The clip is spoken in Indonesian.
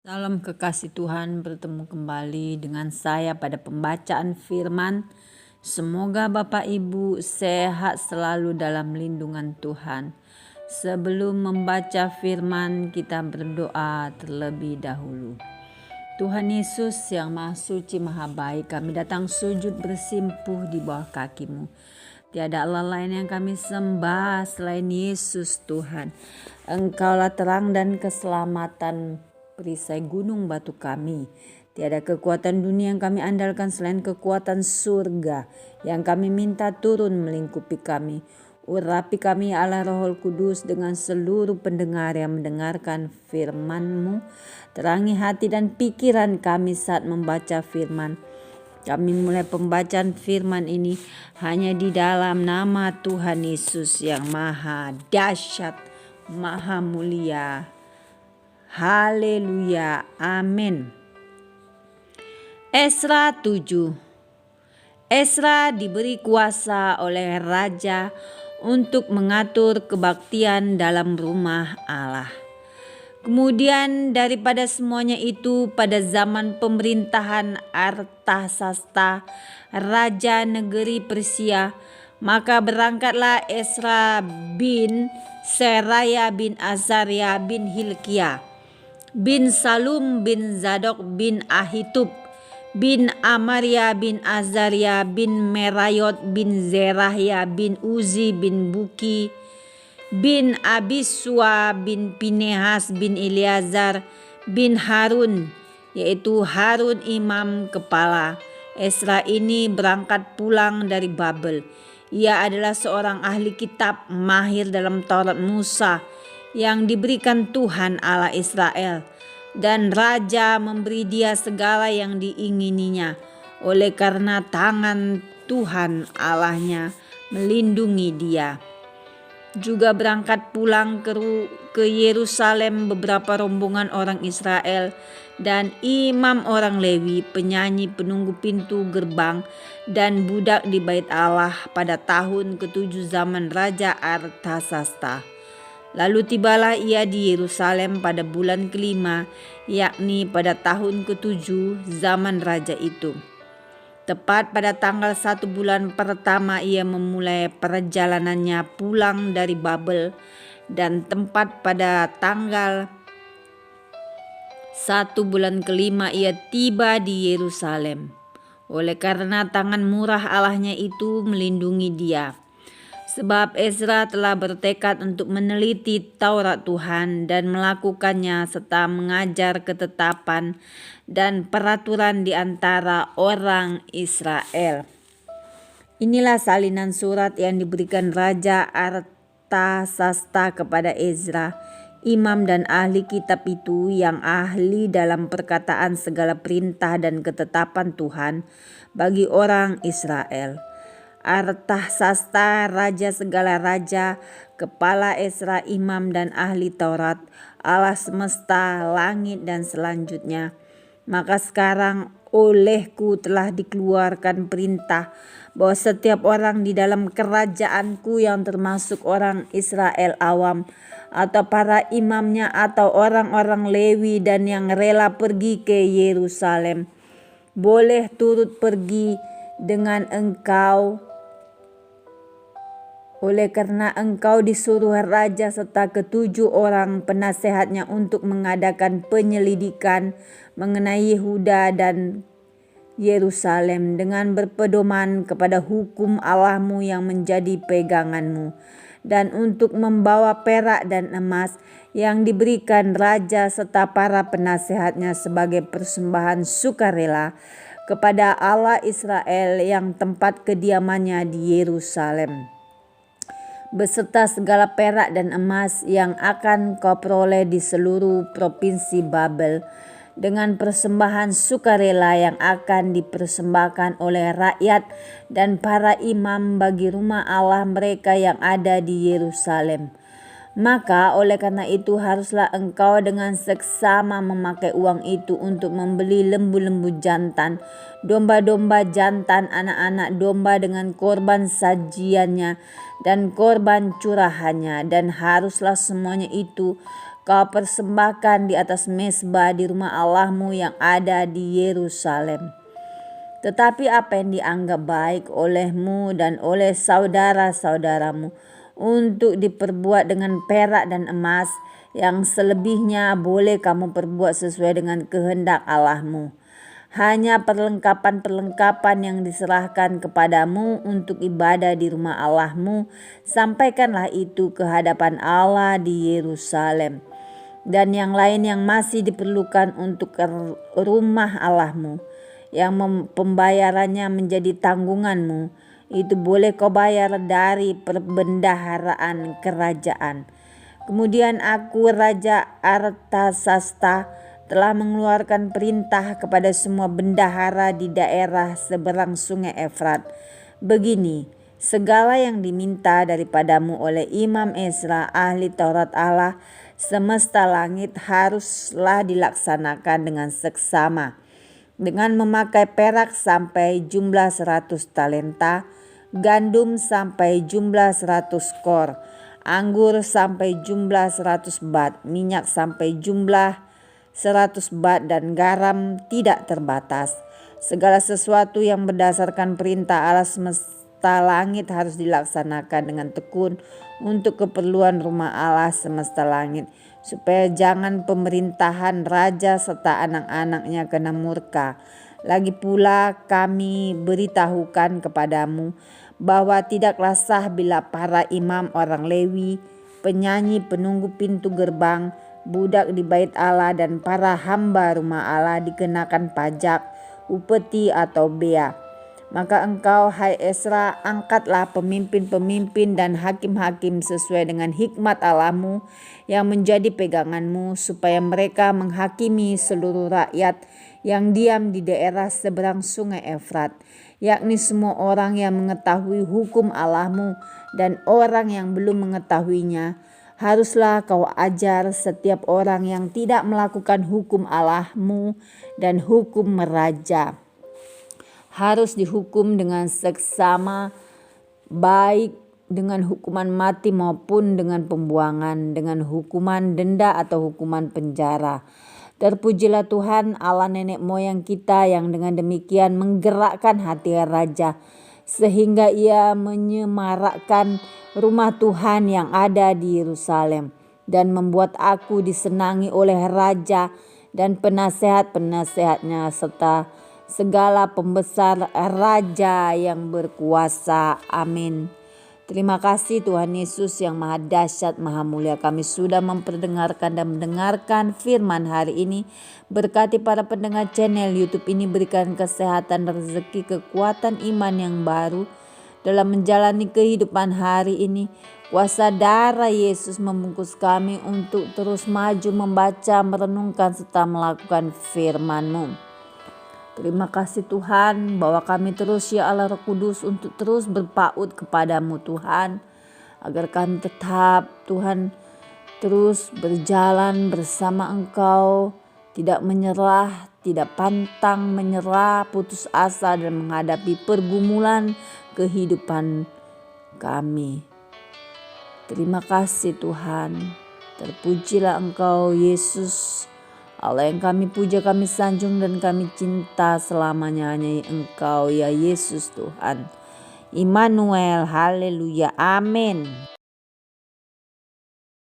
Salam kekasih Tuhan, bertemu kembali dengan saya pada pembacaan firman. Semoga Bapak Ibu sehat selalu dalam lindungan Tuhan. Sebelum membaca firman, kita berdoa terlebih dahulu. Tuhan Yesus yang Maha Suci, Maha Baik, kami datang sujud bersimpuh di bawah kaki-Mu. Tiada Allah lain yang kami sembah selain Yesus Tuhan. Engkaulah terang dan keselamatan perisai gunung batu kami. Tiada kekuatan dunia yang kami andalkan selain kekuatan surga yang kami minta turun melingkupi kami. Urapi kami Allah Roh Kudus dengan seluruh pendengar yang mendengarkan firman-Mu. Terangi hati dan pikiran kami saat membaca firman. Kami mulai pembacaan firman ini hanya di dalam nama Tuhan Yesus yang maha dahsyat, maha mulia. Haleluya, amin. Esra 7. Esra diberi kuasa oleh raja untuk mengatur kebaktian dalam rumah Allah. Kemudian daripada semuanya itu, pada zaman pemerintahan Artasasta, raja negeri Persia, maka berangkatlah Esra bin Seraya bin Azaria bin Hilkiah bin Salum bin Zadok bin Ahitub bin Amaria bin Azaria bin Merayot bin Zerahya bin Uzi bin Buki bin Abisua bin Pinehas bin Eleazar bin Harun, yaitu Harun imam kepala. Esra ini berangkat pulang dari Babel. Ia adalah seorang ahli kitab mahir dalam Taurat Musa yang diberikan Tuhan Allah Israel, dan raja memberi dia segala yang diingininya oleh karena tangan Tuhan Allahnya melindungi dia. Juga berangkat pulang ke Yerusalem beberapa rombongan orang Israel dan imam orang Lewi, penyanyi penunggu pintu gerbang, dan budak di bait Allah pada tahun ke-7 zaman Raja Artasasta. Lalu tibalah ia di Yerusalem pada bulan ke-5, yakni pada tahun ke-7 zaman raja itu. Tepat pada tanggal 1 bulan pertama ia memulai perjalanannya pulang dari Babel, dan tempat pada tanggal 1 bulan ke-5 ia tiba di Yerusalem. Oleh karena tangan murah Allahnya itu melindungi dia. Sebab Ezra telah bertekad untuk meneliti Taurat Tuhan dan melakukannya serta mengajar ketetapan dan peraturan di antara orang Israel. Inilah salinan surat yang diberikan Raja Artasasta kepada Ezra, imam dan ahli kitab itu, yang ahli dalam perkataan segala perintah dan ketetapan Tuhan bagi orang Israel. Artasasta, raja segala raja, kepala Esra, imam dan ahli Taurat, Allah semesta, langit dan selanjutnya. Maka sekarang olehku telah dikeluarkan perintah bahwa setiap orang di dalam kerajaanku yang termasuk orang Israel awam atau para imamnya atau orang-orang Lewi dan yang rela pergi ke Yerusalem boleh turut pergi dengan engkau, oleh karena engkau disuruh raja serta ke-7 orang penasehatnya untuk mengadakan penyelidikan mengenai Yehuda dan Yerusalem dengan berpedoman kepada hukum Allahmu yang menjadi peganganmu, dan untuk membawa perak dan emas yang diberikan raja serta para penasehatnya sebagai persembahan sukarela kepada Allah Israel yang tempat kediamannya di Yerusalem, beserta segala perak dan emas yang akan kau peroleh di seluruh provinsi Babel, dengan persembahan sukarela yang akan dipersembahkan oleh rakyat dan para imam bagi rumah Allah mereka yang ada di Yerusalem. Maka oleh karena itu haruslah engkau dengan seksama memakai uang itu untuk membeli lembu-lembu jantan, domba-domba jantan, anak-anak domba dengan korban sajiannya dan korban curahannya, dan haruslah semuanya itu kau persembahkan di atas mezbah di rumah Allahmu yang ada di Yerusalem. Tetapi apa yang dianggap baik olehmu dan oleh saudara-saudaramu untuk diperbuat dengan perak dan emas, yang selebihnya boleh kamu perbuat sesuai dengan kehendak Allahmu. Hanya perlengkapan-perlengkapan yang diserahkan kepadamu untuk ibadah di rumah Allahmu, sampaikanlah itu ke hadapan Allah di Yerusalem. Dan yang lain yang masih diperlukan untuk rumah Allahmu, yang pembayarannya menjadi tanggunganmu, itu boleh kau bayar dari perbendaharaan kerajaan. Kemudian aku, Raja Artasasta, telah mengeluarkan perintah kepada semua bendahara di daerah seberang sungai Efrat. Begini, segala yang diminta daripadamu oleh Imam Ezra, ahli Taurat Allah semesta langit, haruslah dilaksanakan dengan seksama, dengan memakai perak sampai jumlah 100 talenta, gandum sampai jumlah 100 kor, anggur sampai jumlah 100 bat, minyak sampai jumlah 100 bat, dan garam tidak terbatas. Segala sesuatu yang berdasarkan perintah Allah semesta langit harus dilaksanakan dengan tekun untuk keperluan rumah Allah semesta langit, supaya jangan pemerintahan raja serta anak-anaknya kena murka. Lagi pula kami beritahukan kepadamu bahwa tidaklah sah bila para imam orang Lewi, penyanyi, penunggu pintu gerbang, budak di bait Allah, dan para hamba rumah Allah dikenakan pajak, upeti atau bea. Maka engkau, hai Ezra, angkatlah pemimpin-pemimpin dan hakim-hakim sesuai dengan hikmat Allahmu yang menjadi peganganmu, supaya mereka menghakimi seluruh rakyat yang diam di daerah seberang sungai Efrat, yakni semua orang yang mengetahui hukum Allahmu dan orang yang belum mengetahuinya. Haruslah kau ajar setiap orang yang tidak melakukan hukum Allahmu dan hukum meraja. Harus dihukum dengan seksama, baik dengan hukuman mati maupun dengan pembuangan, dengan hukuman denda atau hukuman penjara. Terpujilah Tuhan Allah nenek moyang kita yang dengan demikian menggerakkan hati raja, sehingga ia menyemarakkan rumah Tuhan yang ada di Yerusalem, dan membuat aku disenangi oleh raja dan penasehat-penasehatnya serta segala pembesar raja yang berkuasa. Amin. Terima kasih Tuhan Yesus yang maha dahsyat, maha mulia. Kami sudah memperdengarkan dan mendengarkan firman hari ini. Berkati para pendengar channel YouTube ini, berikan kesehatan, rezeki, kekuatan iman yang baru dalam menjalani kehidupan hari ini. Kuasa darah Yesus membungkus kami untuk terus maju membaca, merenungkan, serta melakukan firman-Mu. Terima kasih Tuhan bahwa kami terus, ya Allah Roh Kudus, untuk terus berpaut kepadamu Tuhan, agar kami tetap Tuhan terus berjalan bersama Engkau, tidak menyerah, tidak pantang menyerah, putus asa dan menghadapi pergumulan kehidupan kami. Terima kasih Tuhan. Terpujilah Engkau Yesus, Allah yang kami puja, kami sanjung, dan kami cinta selamanya hanya Engkau ya Yesus Tuhan. Immanuel, haleluya, amin.